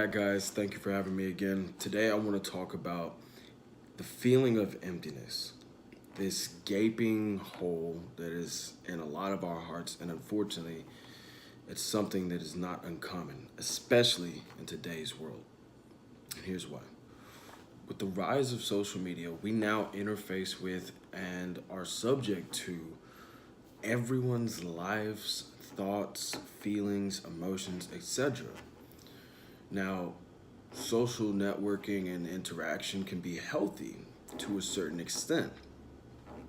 back, guys. Thank you for having me again. Today I want to talk about the feeling of emptiness, this gaping hole that is in a lot of our hearts, and unfortunately it's something that is not uncommon, especially in today's world. And here's why. With the rise of social media, we now interface with and are subject to everyone's lives, thoughts, feelings, emotions, etc. Now, social networking and interaction can be healthy to a certain extent,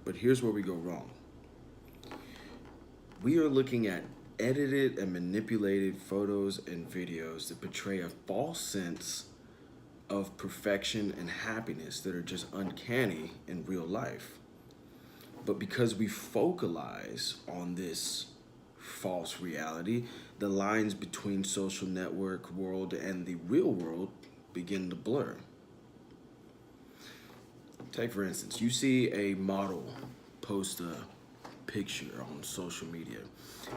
but here's where we go wrong. We are looking at edited and manipulated photos and videos that portray a false sense of perfection and happiness that are just uncanny in real life. But because we focalize on this false reality, the lines between social network world and the real world begin to blur. Take for instance, you see a model post a picture on social media,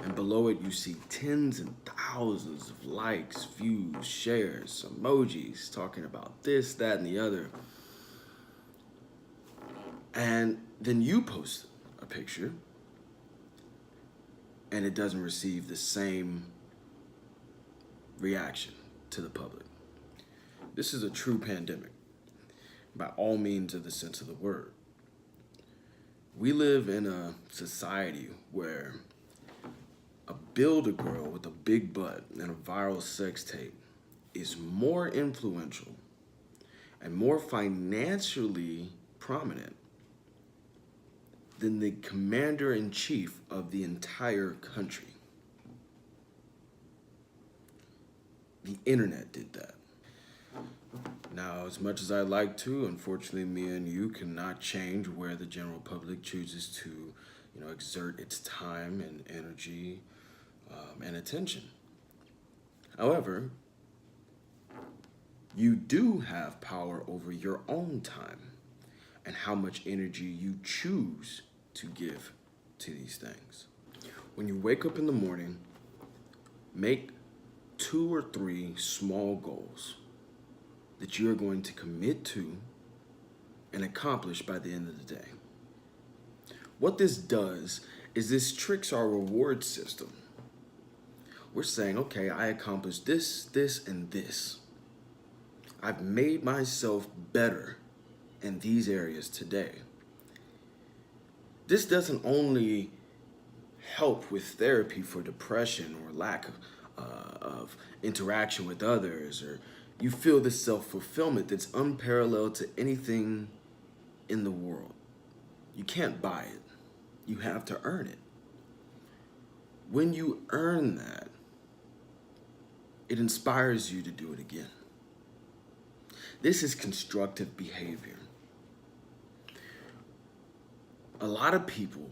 and below it you see tens and thousands of likes, views, shares, emojis talking about this, that, and the other. And then you post a picture and it doesn't receive the same reaction to the public. This is a true pandemic, by all means of the sense of the word. We live in a society where a Build-A-Girl with a big butt and a viral sex tape is more influential and more financially prominent than the commander-in-chief of the entire country. The internet did that. Now, as much as I'd like to, unfortunately, me and you cannot change where the general public chooses to, exert its time and energy and attention. However, you do have power over your own time and how much energy you choose to give to these things. When you wake up in the morning, make 2 or 3 small goals that you're going to commit to and accomplish by the end of the day. What this does is this tricks our reward system. We're saying, okay, I accomplished this, this, and this. I've made myself better in these areas today. This doesn't only help with therapy for depression or lack of interaction with others, or you feel this self-fulfillment that's unparalleled to anything in the world. You can't buy it. You have to earn it. When you earn that, it inspires you to do it again. This is constructive behavior. A lot of people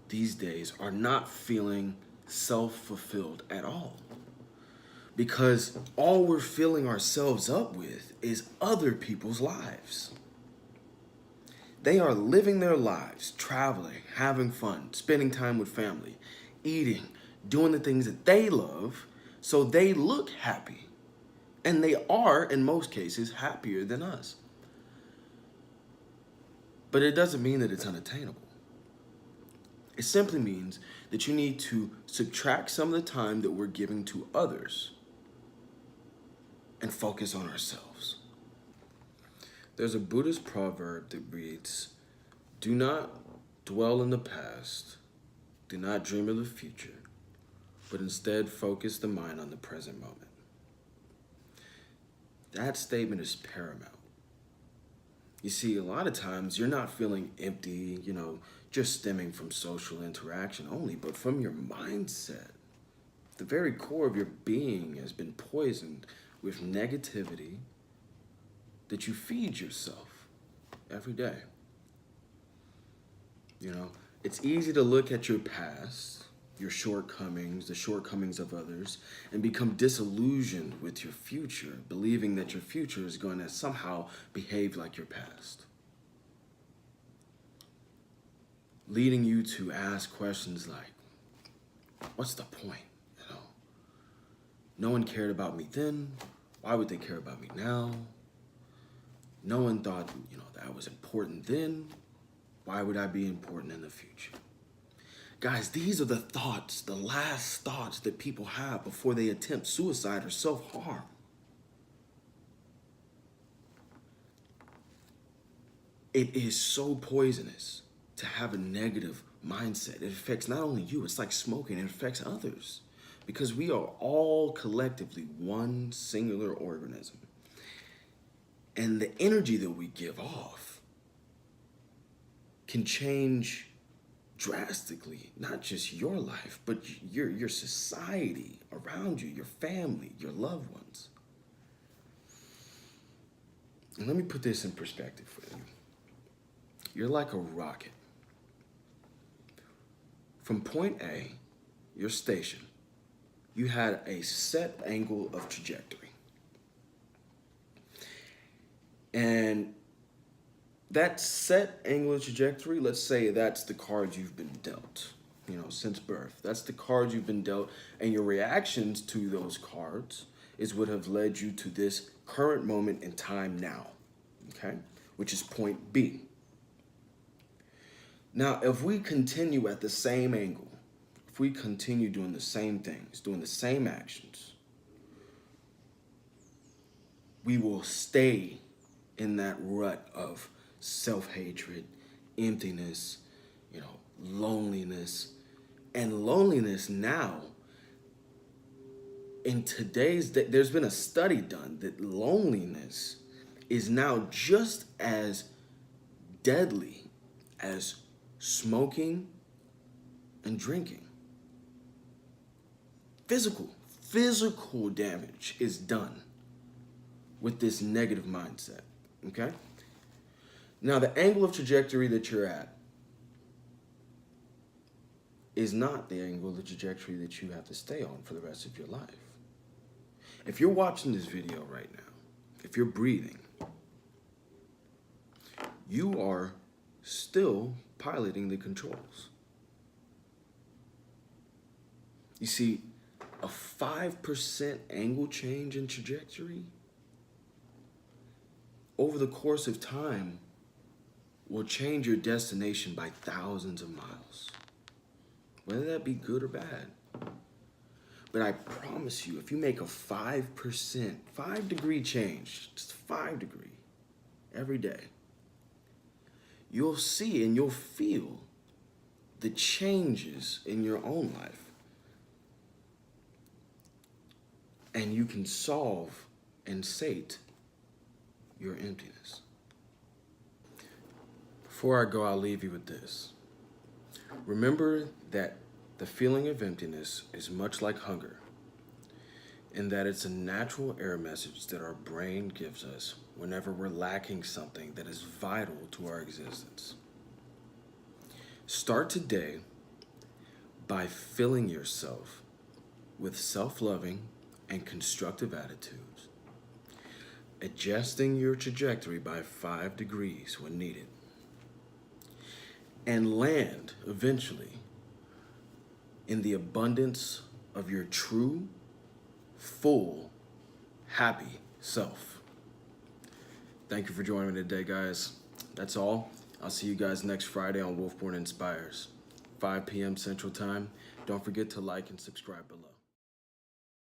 these days are not feeling self-fulfilled at all, because all we're filling ourselves up with is other people's lives. They are living their lives, traveling, having fun, spending time with family, eating, doing the things that they love, so they look happy. And they are, in most cases, happier than us. But it doesn't mean that it's unattainable. It simply means that you need to subtract some of the time that we're giving to others and focus on ourselves. There's a Buddhist proverb that reads, "Do not dwell in the past, do not dream of the future, but instead focus the mind on the present moment." That statement is paramount. You see, a lot of times you're not feeling empty, just stemming from social interaction only, but from your mindset. The very core of your being has been poisoned with negativity that you feed yourself every day. It's easy to look at your past, your shortcomings, the shortcomings of others, and become disillusioned with your future, believing that your future is going to somehow behave like your past, leading you to ask questions like, what's the point? No one cared about me then, Why would they care about me now? No one thought, that I was important then. Why would I be important in the future? Guys, these are the thoughts, the last thoughts that people have before they attempt suicide or self-harm. It is so poisonous to have a negative mindset. It affects not only you, it's like smoking, it affects others. Because we are all collectively one singular organism. And the energy that we give off can change drastically, not just your life, but your society around you, your family, your loved ones. And let me put this in perspective for you. You're like a rocket. From point A, your station, you had a set angle of trajectory. And that set angle of trajectory, let's say that's the cards you've been dealt, since birth. That's the cards you've been dealt, and your reactions to those cards is what have led you to this current moment in time now, okay? Which is point B. Now, if we continue at the same angle, if we continue doing the same things, doing the same actions, we will stay in that rut of self-hatred, emptiness, loneliness. And loneliness now, in today's day, there's been a study done that loneliness is now just as deadly as smoking and drinking. Physical damage is done with this negative mindset, okay? Now, the angle of trajectory that you're at is not the angle of trajectory that you have to stay on for the rest of your life. If you're watching this video right now, if you're breathing, you are still piloting the controls. You see, a 5% angle change in trajectory over the course of time will change your destination by thousands of miles, whether that be good or bad. But I promise you, if you make a 5%, 5-degree change, just 5 degree every day, you'll see and you'll feel the changes in your own life. And you can solve and sate your emptiness. Before I go, I'll leave you with this. Remember that the feeling of emptiness is much like hunger, in that it's a natural air message that our brain gives us whenever we're lacking something that is vital to our existence. Start today by filling yourself with self-loving and constructive attitudes, adjusting your trajectory by 5 degrees when needed, and land eventually in the abundance of your true, full, happy self. Thank you for joining me today, guys. That's all. I'll see you guys next Friday on Wolfborn Inspires, 5 p.m. Central Time. Don't forget to like and subscribe below.